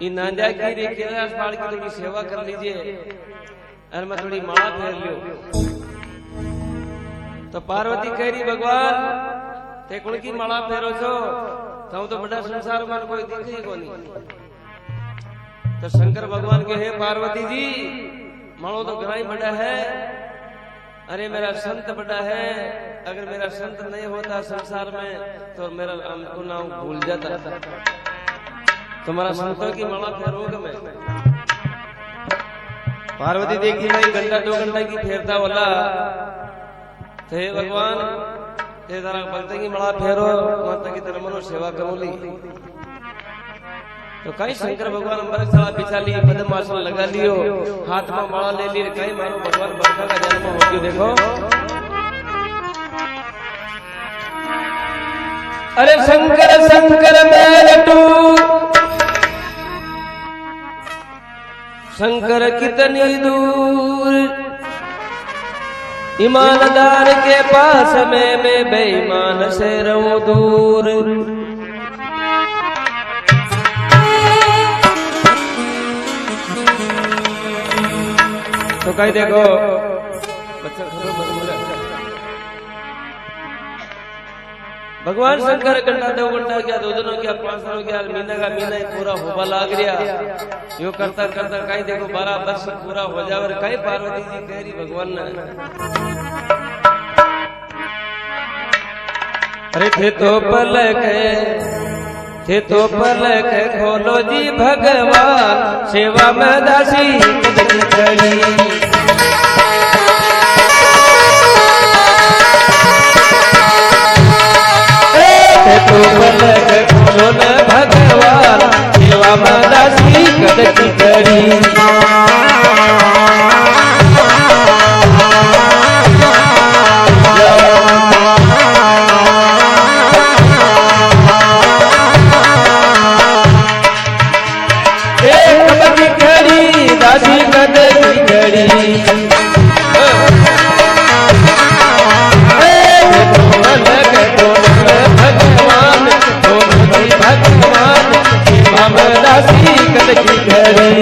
ये नांजा की रे कैलाश पाड़ की थोड़ी सेवा कर लीजिए और मैं थोड़ी माला फेर लियो। तो पार्वती कह रही भगवान ते कुण की माला फेरो छो तो तो बड़ा संसार में कोई दिखे को नहीं। तो शंकर भगवान के हे पार्वती जी मालो तो घना ही बड़ा है, अरे मेरा संत बड़ा है, अगर मेरा संत नहीं होता संसार में तो मेरा हमको नाम भूल जाता। तुम्हारा संतों की माला फेरोगे मैं। पार्वती देखी भाई घंटा 2 घंटा की फेरता वाला तो हे भगवान ते तारा भक्त की माला फेरो माता की तरह मनो सेवा करो ली। तो कई शंकर भगवान अमृतशाला बिछा ली, पद्मासन लगा लियो, हाथ में माला ले ली, कई मारो भगवान बरखा का जन्म हो गयो। देखो अरे शंकर शंकर मैं लटू शंकर कितनी दूर, ईमानदार के पास में मैं बेईमान से रहूं दूर। तो कहीं देखो भगवान शंकर घंटा 2 घंटा क्या 2 दिनों क्या 5 दिनों क्या महीना का महीना ही पूरा होबा लाग रहा यो करता करता कहीं देखो 12 वर्ष पूरा हो जाए और कहीं पार्वती जी कह रही भगवान ने अरे थे तो पलक खोलो जी भगवान सेवा में दासी खड़ी। तो पलक खोलो न भगवान सेवा में दासी कदकी करी। दासी कदकी करी भगवान दासी कदकी करी।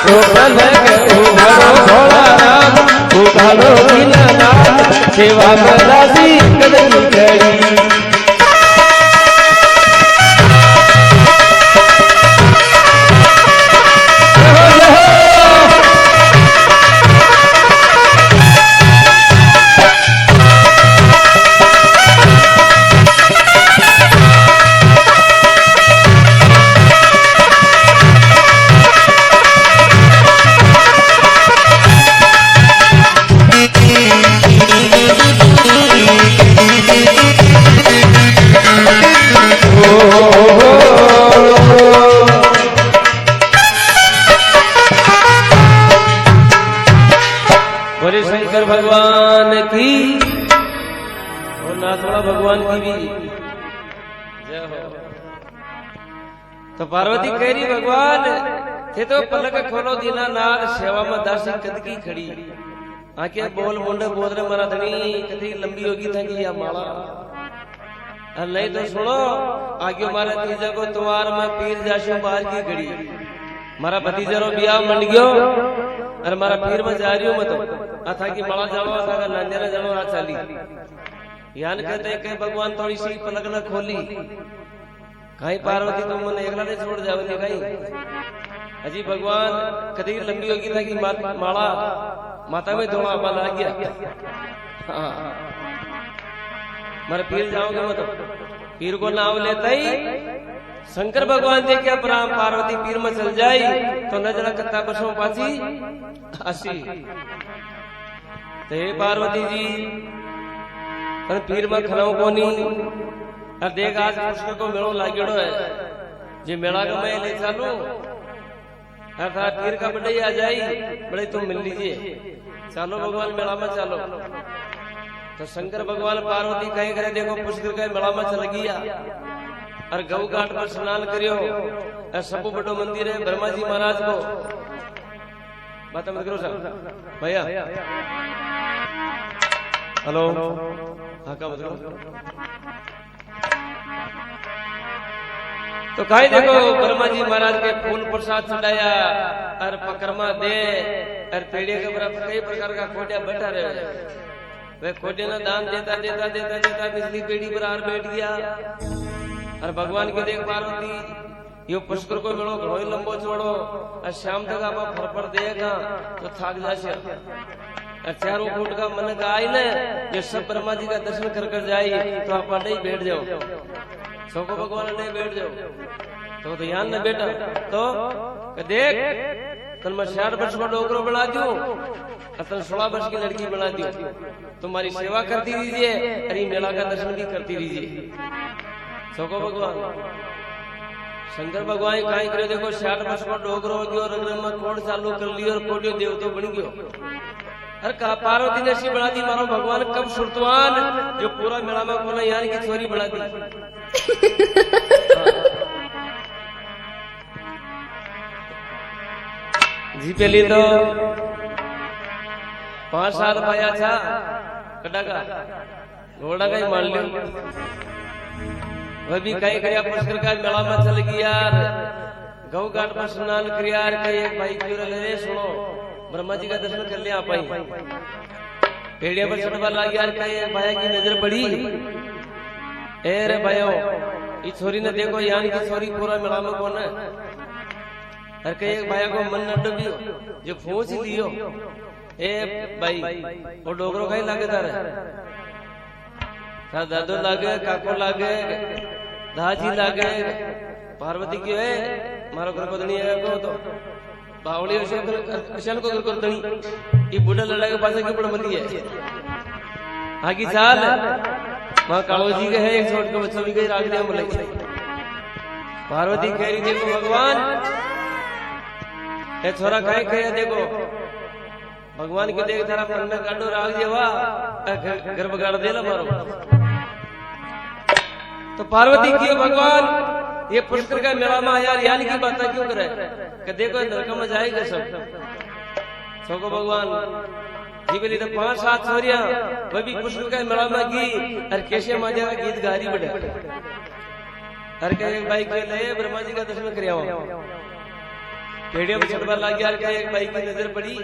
तो पलक उघाड़ो भोला राम उघाड़ो दीनानाथ सेवा में दासी कदकी करी। बोले शंकर भगवान की और नाथोड़ा भगवान की भी जय हो। तो पार्वती कह रही भगवान थे तो पलक खोलो दीनानाथ सेवा में दासी कदकी खड़ी। आके बोल मुंडे बोल रहे मारा धनी कदी लंबी होगी था कि या माला नहीं तो सुनो आगे मारा तीजा को तुम्हार में पीर जाशो बाहर की घड़ी मारा भतीजा रो बियाह मंड गयो और मारा पीर में जा रही हूं मत अथा की माला जावा अथा का नांदेरा जानो आ चाली यान कहते हैं कि भगवान थोड़ी सी पलक न खोली कहीं पार्वती तुम मन एकला नहीं छोड़ जाओगे कहीं अजी भगवान कदी लंबी होगी ना कि माला माता में थोड़ा बाल आ गया। हाँ मर पीर जाओगे मत पीर को नाम लेता ही शंकर भगवान जी क्या प्राण पार्वती पीर में चल जाई तो न जरा कत्ता बसों पाची हसी ते पार्वती जी पर पीर में खड़ो कोनी और देख आज कृष्ण को मेड़ो लागेड़ो है जे मेला का मैं ले चालू अर्थात पीर का बड़े आ जाई बड़े तुम मिल लीजिए चलो भगवान मेला में चलो। तो शंकर भगवान पार्वती कहीं करे देखो पुष्कर के मेला में चल गया और गौ घाट पर स्नान करियो और सबको बड़ो मंदिर है ब्रह्मा जी महाराज को बात मत करो सर भैया हेलो हाँ का मत करो। तो कहीं देखो ब्रह्मा जी महाराज के फूल प्रसाद चढ़ाया और पकरमा दे और पेड़े के बराबर कई प्रकार का खोटिया बैठा रहे वे खोटे ना दान देता देता देता देता बिजली पेड़ी पर आर बैठ गया और भगवान की देख पार्वती यो पुष्कर को मिलो घड़ो लंबो छोड़ो और शाम तक आप फरफर देगा तो थक जासे और चारों फुट का मन का आई न जो सब ब्रह्मा जी का दर्शन कर जाए तो आप नहीं बैठ जाओ सबको भगवान नहीं बैठ जाओ तो ध्यान न बेटा तो देख तन मैं 60 वर्ष का डोकरो बना दूं तन 16 वर्ष की लड़की बना दूं तुम्हारी सेवा करती दीजिए अरे मेला का दर्शन भी करती दीजिए सबको भगवान शंकर भगवान कहीं करे देखो 60 वर्ष का डोकरो हो गयो रंग में कोड चालू कर लियो और कोडियो देव तो बन गयो अरे कहा पार्वती ने ऐसी बना दी मारो भगवान कब सुरतवान जो पूरा मेला में बोला यार की छोरी बना दी। जी पहली तो 5 साल पाया था कड़ा का घोड़ा का ही मान लियो वह भी कहीं करिया पुष्कर का मेला में चल गया गौ घाट पर स्नान किया कहीं एक भाई क्यों ले सुनो ब्रह्मा जी का दर्शन कर लिया पाई पेड़िया पर चढ़वा ला यार कहीं भाई की नजर पड़ी ए रे भाइयों ये छोरी ने देखो यहाँ की छोरी पूरा मेला में कौन है हर कहीं एक भाई को मन न डबियो जो खोज लियो ए भाई वो डोगरो कहीं लागेदार है दादो लागे काको लागे दाजी लागे पार्वती की है मारो घर को दनी है को तो बावली अशन को घर को दनी ये बूढ़ा लड़ा के पास की बड़ा मंदी है आगे साल मां कालो जी के है एक छोट के बच्चों भी गई राग दिया बोले पार्वती कह रही देखो भगवान ए छोरा काहे कहे देखो भगवान की देख थारा मन में काटो राग देवा घर बगाड़ देला मारो तो पार्वती की भगवान ये पुष्कर का मेला में यार यानी की बात क्यों करे कि देखो नरक में जाएगा सबको भगवान जी बोली तो 5-7 छोरियां वह भी पुष्कर का मेला में गई और कैसे माजा का गीत गा रही बड़े हर के एक भाई के ले ब्रह्मा जी का दर्शन कर आओ पेड़िया पर चढ़वा लग गया के एक भाई की नजर पड़ी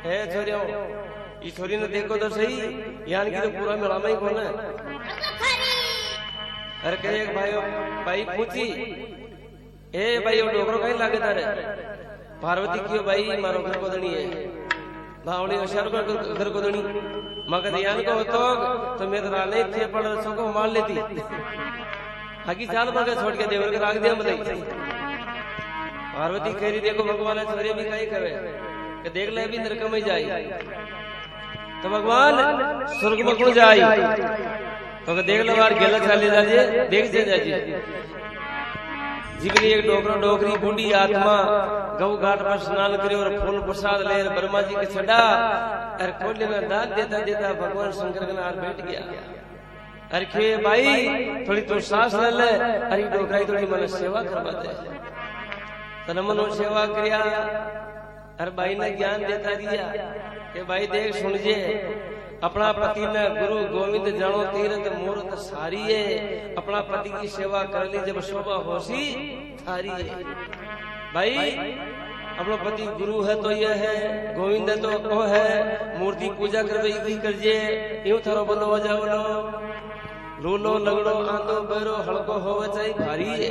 है छोरियों ये छोरी ने देखो तो सही यानी कि तो पूरा मेला में ही कौन है अरे के एक भाई पूछी ए भाई वो डोकरो कहीं लागेदार है पार्वती क्यों भाई मारो घर को दनी है भावनी होशियार को घर को दनी मगर ध्यान को होतो तो मैं तो राने थे पड़ रसों को मार लेती आगे चाल पर छोड़ के देवर के राग दिया बताई पार्वती कह रही देखो भगवान छोरे भी कहीं करे कि देख ले भी नरक में जाए तो भगवान स्वर्ग में कौन जाए तो देख लो बार गेला चाले जाइए देख से जाइए जीवनी एक डोकरो डोकरी बूढ़ी आत्मा गौ घाट पर स्नान करे और फूल प्रसाद ले ब्रह्मा जी के चढ़ा और खोले में दान देता देता भगवान शंकर के नार बैठ गया अरे खे भाई थोड़ी तो सांस ले ले अरे डोकराई थोड़ी मन सेवा करवा दे तन मन सेवा किया अरे भाई ने ज्ञान देता दिया कि भाई देख सुनजे अपना पति ने गुरु गोविंद जानो तीरथ मूर्त सारी है अपना पति की सेवा कर ली जब शोभा होसी थारी है भाई अपनो पति गुरु है तो ये है, गोविंद तो वो है, मूर्ति पूजा करवे ई करजे, यूं थारो बनो वजा बोलो। लूलो लगड़ो आंधो बेरो हड़को होवे चाहे भारी है।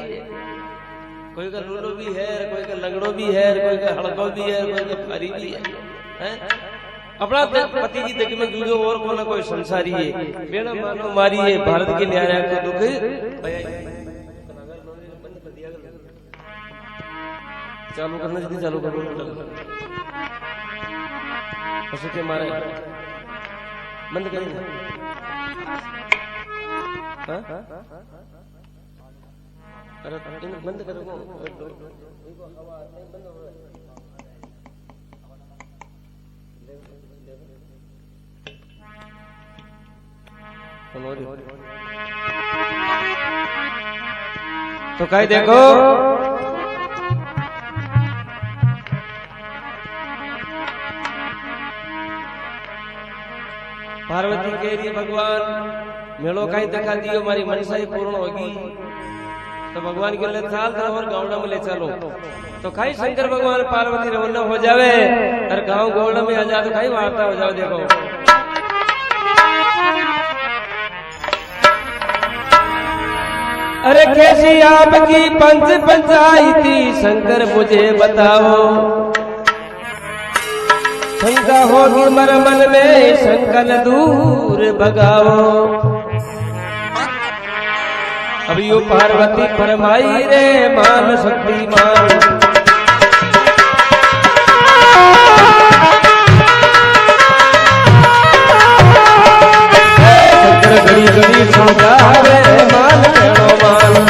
कोई का लूलो भी है, कोई का लगड़ो भी है, कोई का हड़को भी है, कोई का भारी भी है? अपना पति की दिख में जुड़ो और कोई ना कोई संसारी है। बेना मानो मारी है भारत के न्याय को दुख चालू करना चाहिए, चालू करो पशु के मारे बंद करेंगे। अरे बंद करो तो कहीं देखो पार्वती कह रही भगवान मेलो कहीं दिखा दियो हमारी मनसा ही पूर्ण होगी। तो भगवान के लिए साल और गावड़ा में ले चलो। तो कहीं शंकर भगवान पार्वती रवाना हो जावे और गांव गौड़ा में आ जाए तो कहीं वार्ता हो जाओ। देखो अरे कैसी आपकी पंच पंचायती शंकर मुझे बताओ। शंका होगी मर मन में शंकल दूर भगाओ। अब यो पार्वती फरमाई रे मान शक्तिमान। शंकर घड़ी घड़ी समझावे मान करो मान।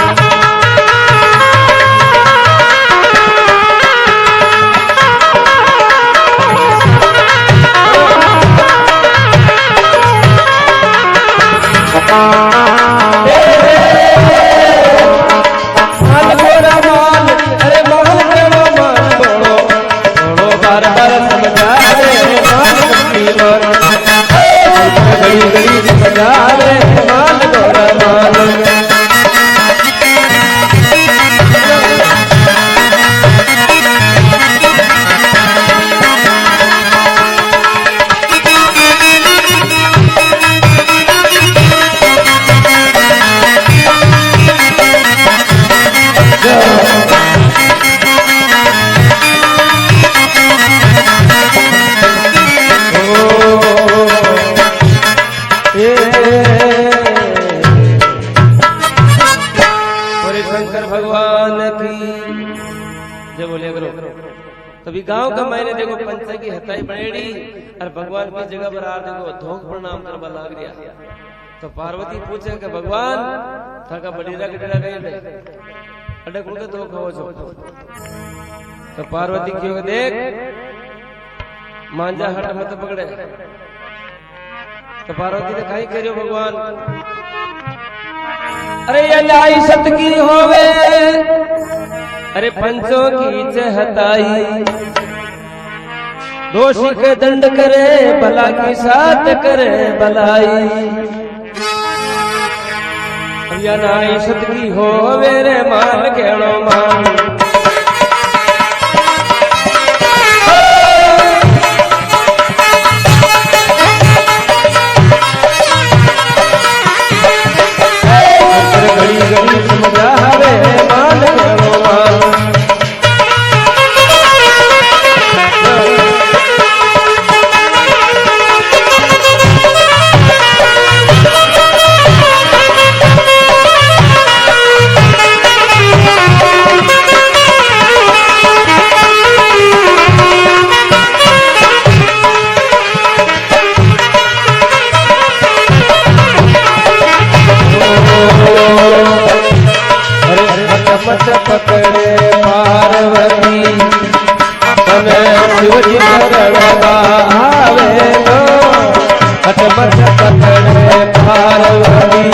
तभी गांव का मैंने देखो पंचा की हताई बनेड़ी और भगवान की जगह पर आ देखो धोख प्रणाम करवा लाग गया। तो पार्वती पूछे कि भगवान थाका बडीरा गडीरा गए अडे कुल के धोख हो छो। तो पार्वती क्यों देख मांजा हट मत पकड़े। तो पार्वती ने कहीं करियो भगवान अरे ये लाई सत की होवे अरे पंचों की चहताई। दोषी के दंड करे भला की साथ करे भलाई। या नाई सत की हो मेरे मान कहणो मान। घड़ी घड़ी समझावे मान कहणो मान। पकड़े पार्वती तने शिवजी शरण आवे लो। हटमट पकड़े पार्वती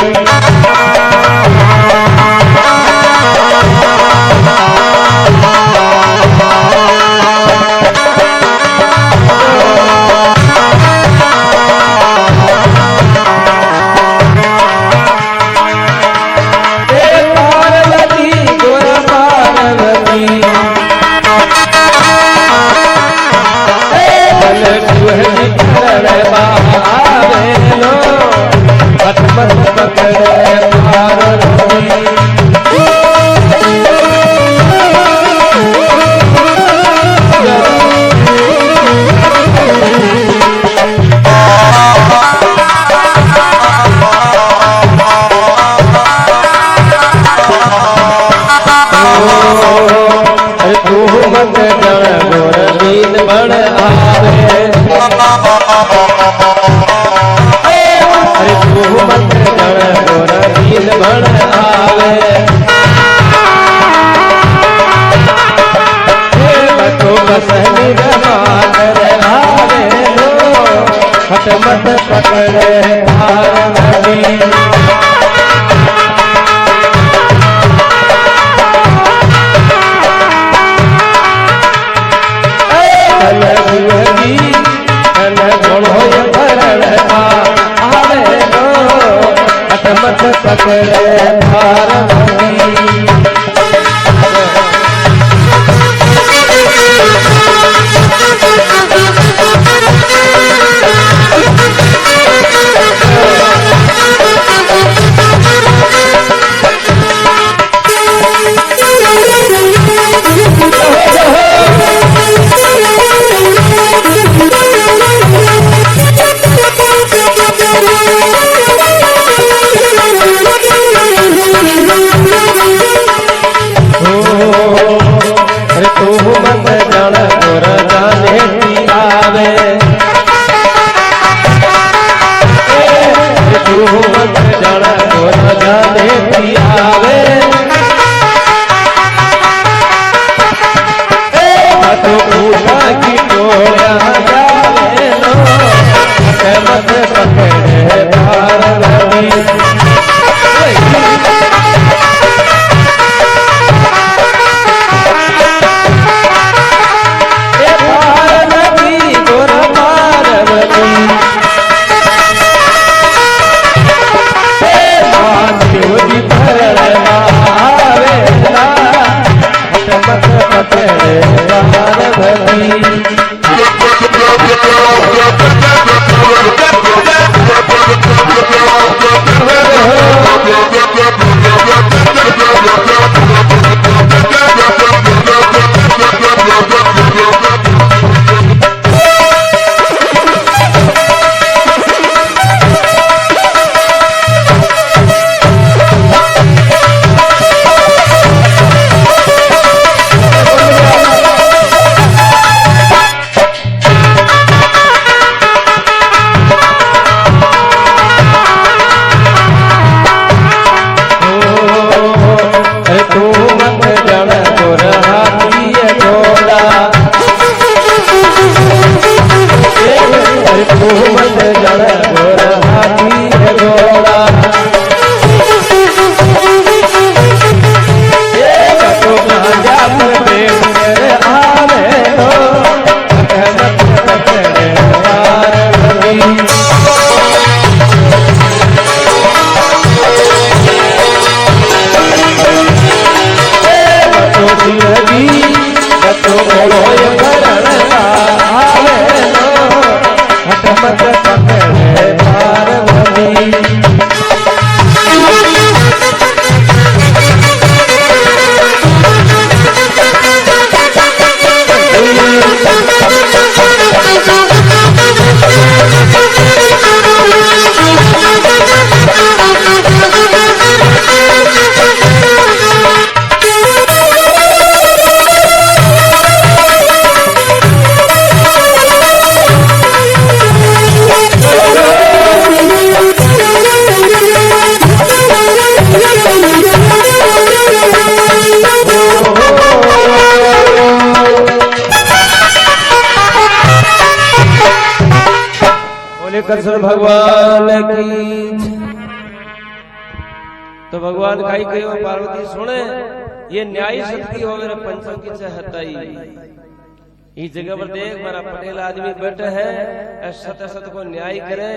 पकड़े पार्वती मत पकड़े पार्वती मत पकड़े पार्वती कृष्ण भगवान की। तो भगवान काई कहो पार्वती सुने ये न्याय शक्ति हो मेरे पंचों की हताई इस जगह पर देख मेरा पटेल आदमी बैठे है सत्य सत्य को न्याय करे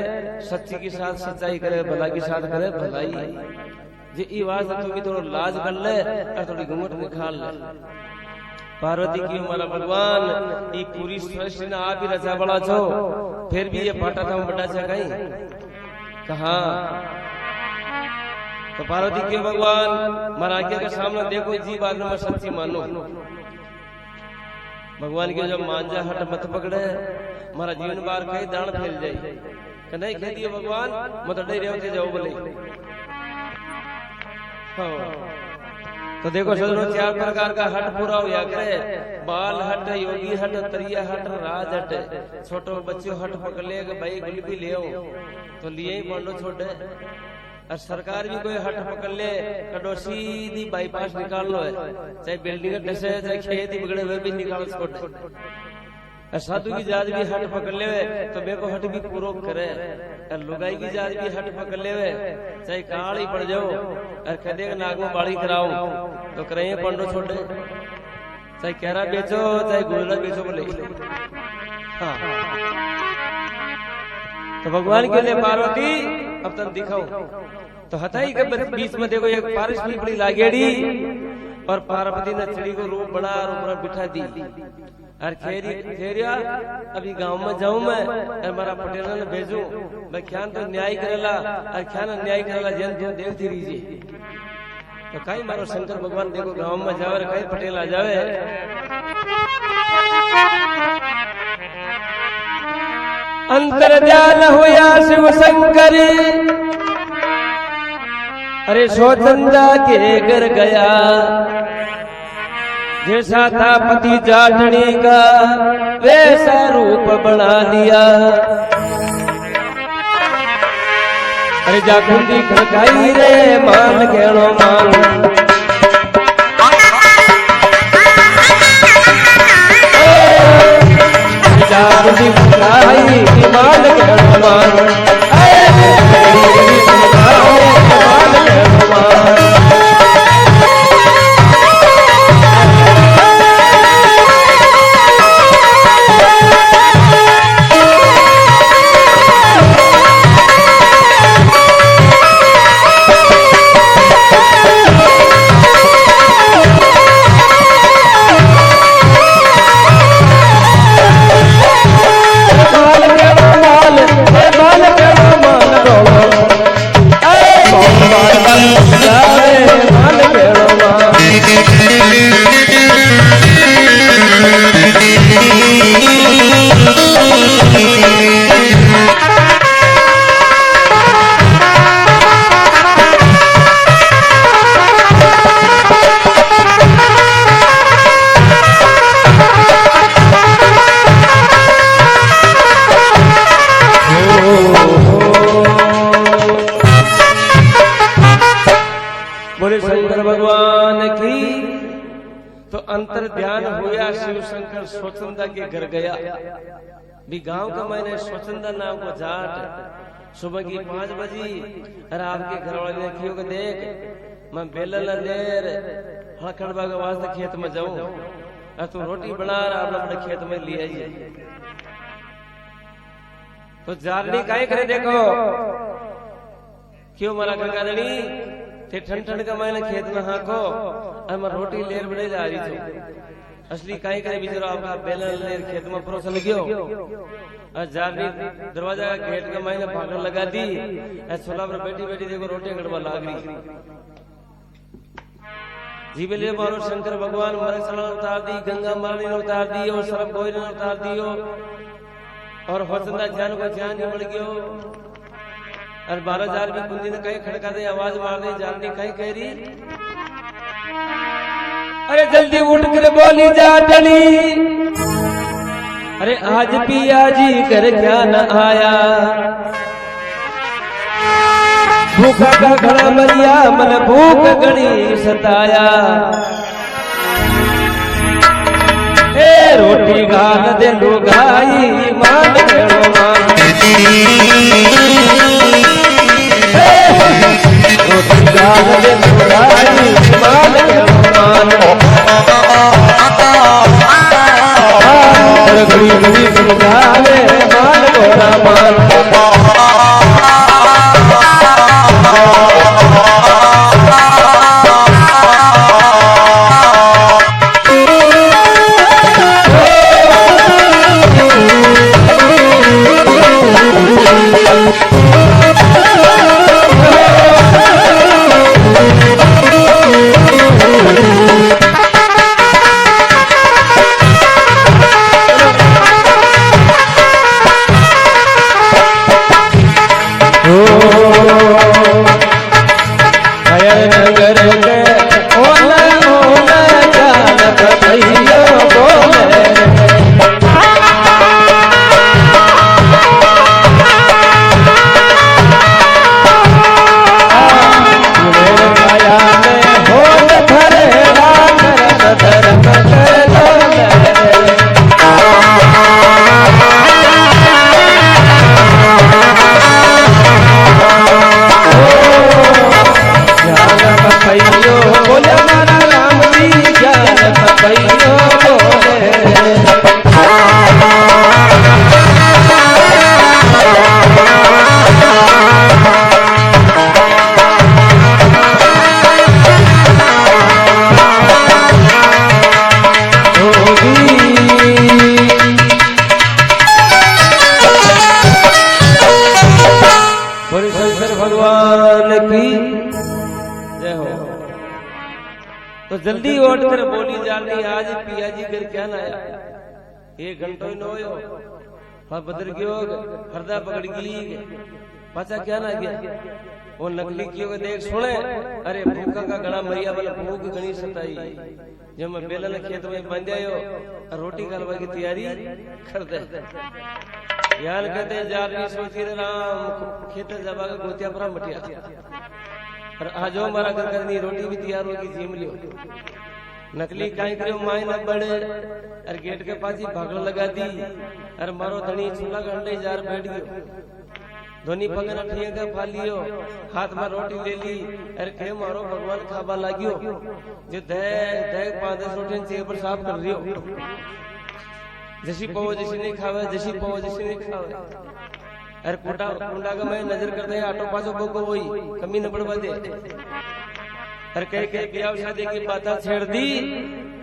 सच्ची के साथ सच्चाई करे भला के साथ करे भलाई जे ई वास्ते तुम्हें थोड़ा लाज कर ले और थोड़ी घूंघट निकाल ले। पार्वती की हमारा भगवान ये पूरी सृष्टि ने आप ही रचा बड़ा छो फिर भी ये बाटा था बड़ा चा कहीं कहा तो पार्वती के भगवान मारा आज्ञा के सामने देखो जी बात में सच्ची मानो। भगवान के जब मांझा हट मत पकड़े मारा जीवन बार कई दान फैल जाए नहीं कह दिए भगवान मत डे रहे जाओ बोले। तो देखो सजनो 4 प्रकार का हट पूरा हो करे बाल हट योगी हट तरिया हट राज हट छोटो बच्चों हट पकड़ ले भाई गुल भी ले तो लिए ही बोलो छोटे और सरकार भी कोई हट पकड़ ले कटो सीधी बाईपास निकाल लो है चाहे बिल्डिंग डसे चाहे खेत ही बिगड़े हुए भी निकाल छोटे। साधु की जात भी हट पकड़ ले तो मेरे को हट भी पूरा करे और लुगाई की जात भी हट पकड़ ले चाहे काल ही पड़ जाओ और कदे नाग में बाड़ी कराओ तो करे पंडो छोटे चाहे कैरा बेचो चाहे गुलरा बेचो बोले। हाँ तो भगवान के लिए पार्वती अब तक दिखाओ तो हथाई के बीच में देखो एक बारिश भी बड़ी लागेड़ी और पार्वती ने चिड़ी को रूप बड़ा और ऊपर बिठा दी और खेरिया अभी गांव में जाऊं मैं और मारा पटेल ने भेजू मैं ख्यान तो न्याय करेला और ख्यान न्याय करेला जन तुम देव थी रीजिए तो कहीं मारो शंकर भगवान देखो गांव में जावे कहीं पटेल आ जावे। अंतर ध्यान होया शिव शंकर अरे सोचंदा के घर गया जैसा था पति जाटनी का वैसा रूप बना दिया। अरे जाकुंडी खड़काई रे मान केणो मान जाकुंडी खड़काई मान केणो मान अंतर ध्यान हुआ शिव शंकर स्वचंदा के घर गया भी गांव का मैंने स्वचंदा नाम को जाट सुबह की 5 बजी अरे आपके घर वाले ने क्यों देख मैं बेलन देर हड़कड़बा के वास्ते खेत में जाऊं और तू रोटी बना रहा अपने खेत में ले आइए तो जारनी काहे करे देखो क्यों मरा गंगारणी थे ठंड का मैंने खेत में हाको और मैं रोटी लेर बड़े जा रही थी असली काहे करे बिचारा आपका बेलन लेर खेत में परोस लगियो और जारनी दरवाजा का गेट का मैंने भागड़ लगा दी और छोला पर बैठी बैठी देखो रोटी गड़बड़ लाग रही जी बेले मारो शंकर भगवान मरे सड़ा उतार दी गंगा मारनी ने उतार दी और सरब गोई ने उतार दियो और होचंदा जान को जान ही बढ़ गयो और 12,000 में कुंजी ने कहीं खड़का दे आवाज मार दे जाननी कहीं कह रही अरे जल्दी उठ कर बोली जाटनी अरे आज पिया जी घर क्या न आया भूखा का घड़ा मरिया मन भूख घड़ी सताया ए रोटी गाल दे लुगाई मान केड़ो मान रोटी गाल दे लुगाई मान केड़ो मान घड़ी घड़ी समझावे मान गोरा मान जल्दी उठ कर बोली जानी आज पिया जी घर क्या ना आया 1 घंटो न होयो पर बदल गयो हरदा पकड़ गई पाचा क्या ना गया वो नकली कियो के देख सुने अरे भूखा का गणा मरिया वाला भूख गणी सताई जब मैं बेलन खेत में बंद आयो रोटी करवा की तैयारी कर दे यार कहते जार नहीं सोची राम खेत जबा का गोतिया पर मटिया और आज हमारा घर करनी रोटी भी तैयार होगी जीम लियो नकली काई करो माय न बड़े और गेट के पास ही भागड़ लगा दी और मारो धनी चूल्हा का अंडे जार बैठ गयो धोनी पगना ठिया फालियो हाथ में रोटी ले ली अरे के मारो भगवान खाबा लागियो जो देख देख 5-10 रोटी चेहरे पर साफ कर रियो जैसी पाओ जैसी नहीं खावे जैसी पाओ जैसी नहीं खावे अरे कुंडा का मैं नजर कर दे आटो पासो बोको वही कमी न बढ़वा दे अरे कह ब्याह शादी की बात छेड़ दी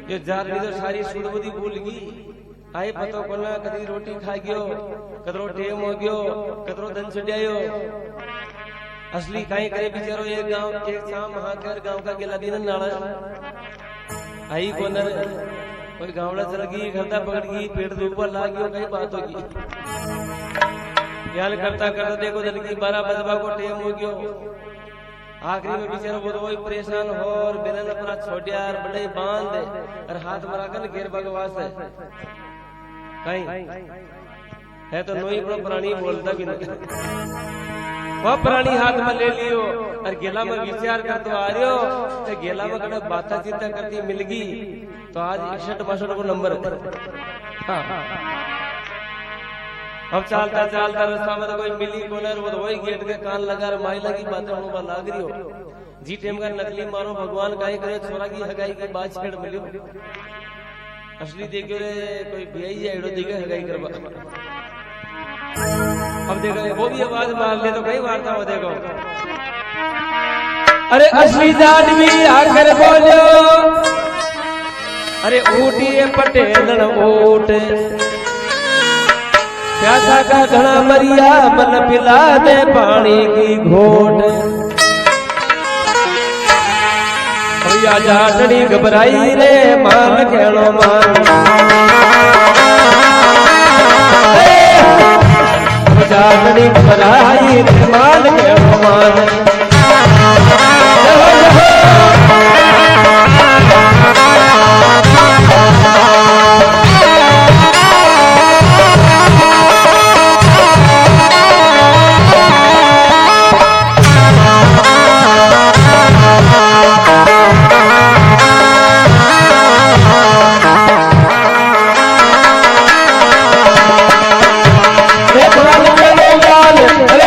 जो जार ली तो सारी सुड़बुदी भूल गई आए पतो कोना कदी रोटी खा गयो कदरो टेम हो गयो कदरो धन छड्यायो असली काई करे बिचारो एक गांव एक शाम हाकर गांव का गेला दिन नाला आई कोनर कोई गावड़ा चल गई घरता पकड़ गई पेट के ऊपर लाग गयो कई बात होगी यार करता करता देखो दिन की 12 बजबा को टेम हो गयो आखिरी में बेचारा वो वही परेशान हो और बेलन अपना छोड़ियार बड़े बांध और हाथ मराकर घेर भगवास है कहीं है तो नोई बड़ा प्राणी बोलता भी नहीं वह प्राणी हाथ में ले लियो और गेला में विचार कर तो आ रहे हो तो गेला में कड़े बाता चिंता करती मिल गई तो आज 61-62 को नंबर हाँ अब चलता चलता रास्ता में तो कोई मिली कोनर वो वही गेट के कान लगा माइला की बातें होने लाग रही हो जी टेम का नकली मारो भगवान काहे करे छोरा की हगाई की बात छेड़ मिलियो असली देखो रे कोई बियाई जाएड़ो देखे हगाई करवा अब देखो वो भी आवाज मार ले तो कई वार्ता हो देखो अरे असली जाट भी आकर बोलो अरे ऊटिए पटेलन ऊट प्यासा का घना मरिया मन पिला दे पानी की घोट जाटड़ी घबराई रे मान केणो मान जाटड़ी घबराई रे मान केणो मान अरे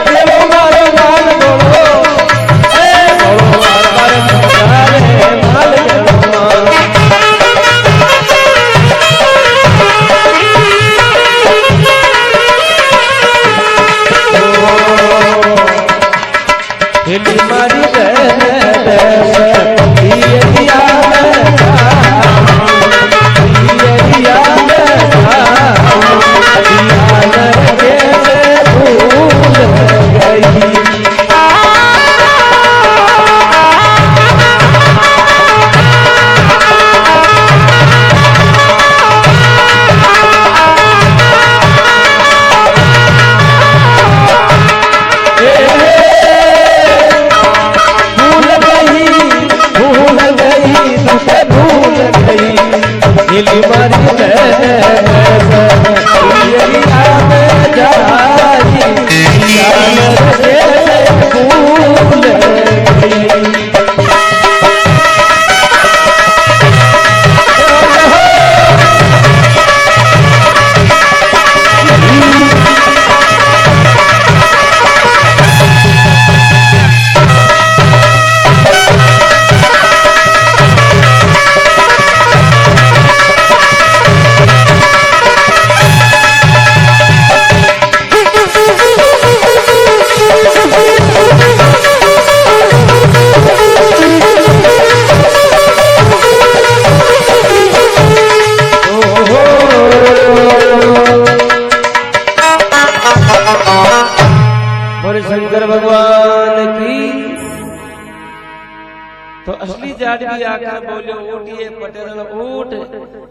असली जाट भी आकर बोलियो उठिए पटेल उठ,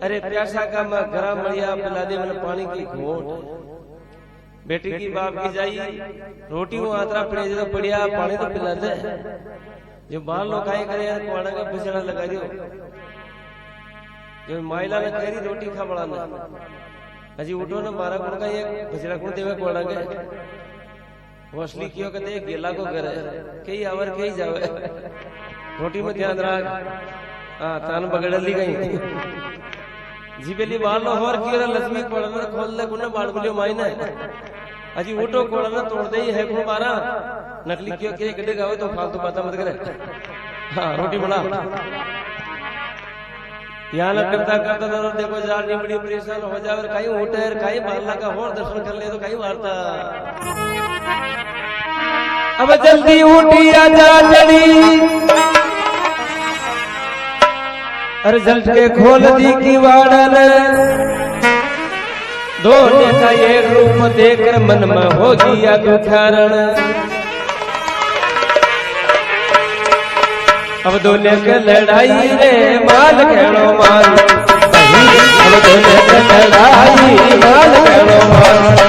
अरे प्यासा का मैं गरम मड़िया पिला दे मैंने पानी की घोट। बेटी की बाप की जाई रोटी वो आतरा पड़े जो बढ़िया पानी तो पिला दे। जो बाल लोग आए करे यार कोड़ा का बिछड़ा लगा दियो, जो माइला ने कह रही रोटी खा बढ़ाना अजी उठो ना 12 गुण का एक बिछड़ा गुण देवे कोड़ा के वो असली क्यों कहते गेला को करे कई आवर कई जावे रोटी में ध्यान रख। हाँ तान बगड़ ली गई जीबेली बाल लो और क्यों लक्ष्मी कोड़ा खोल ले गुना बाल बोलियो मायना अजी उठो कोड़ा ना तोड़ दे है को मारा नकली क्यों के गड्ढे गावे तो फालतू बातें मत करे। हाँ रोटी बना यहाँ न करता करता तो देखो जार नहीं बड़ी परेशान हो जाए कहीं उठे कहीं बाला का और दर्शन कर ले तो कहीं वार्ता। अब जल्दी उठी आजा चली अरे जल्द के खोल दी की वाड़न दोनों का एक रूप देखकर मन में हो गया दुखारण। अब दोनों के लड़ाई रे माल कहनो माल, अब दोनों के लड़ाई माल कहनो माल,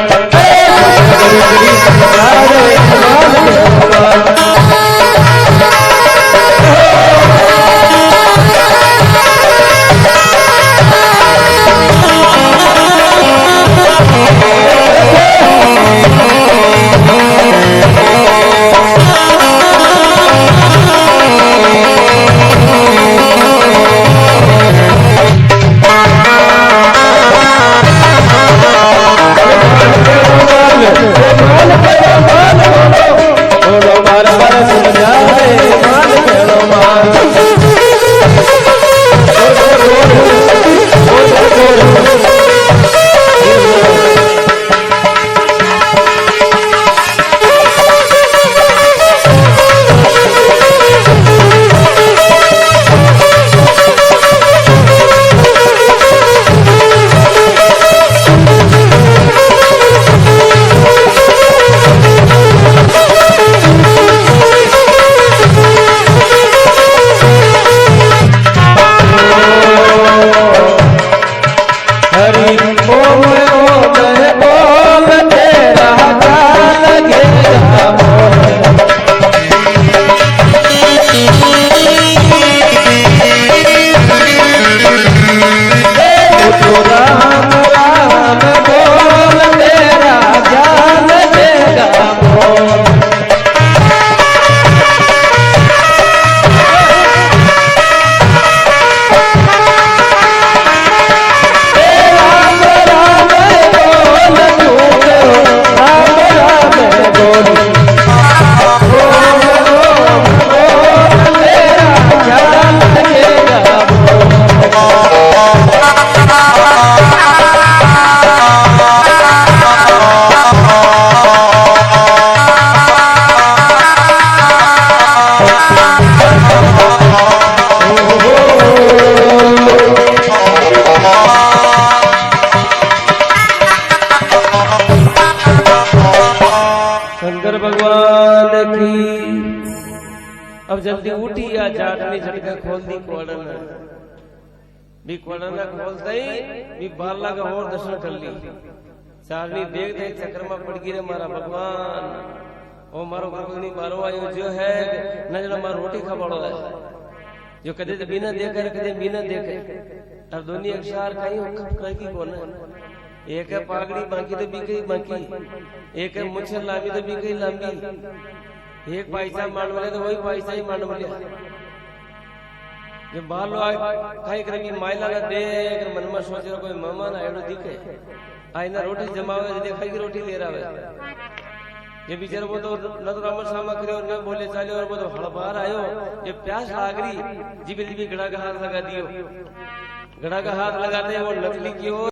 अब जल्दी उठी या जाटनी झटका खोल दी कोड़न भी कोड़न खोल दई भी बाला का और दर्शन कर ली चारनी देख दे चक्कर में पड़ गई रे मारा भगवान ओ मारो भगवानी मारो आयो जो है न जरा मार रोटी खा पड़ो है जो कदे बिना देखे कदे बिना देखे अब दोनों एक सार कहीं कहीं की कौन एक है पागड़ी बाकी तो बिकई बाकी एक है मुछल लामी तो बिकई लामी एक पैसा मान बोले तो वही पैसा ही मान बोले जब बाल लोग कहीं करेंगे माइला ना दे अगर मन में सोच रहा कोई मेहमान आयो दिखे आई ना रोटी जमावे देखा की रोटी ले रहा है ये बेचारा वो तो न तो रामर सामा करे और न बोले चाले और वो तो हड़बार आयो ये प्यास लाग रही जीबे जीबे गड़ा का हाथ लगा दियो गड़ा का हाथ लगाते वो नकली की ओर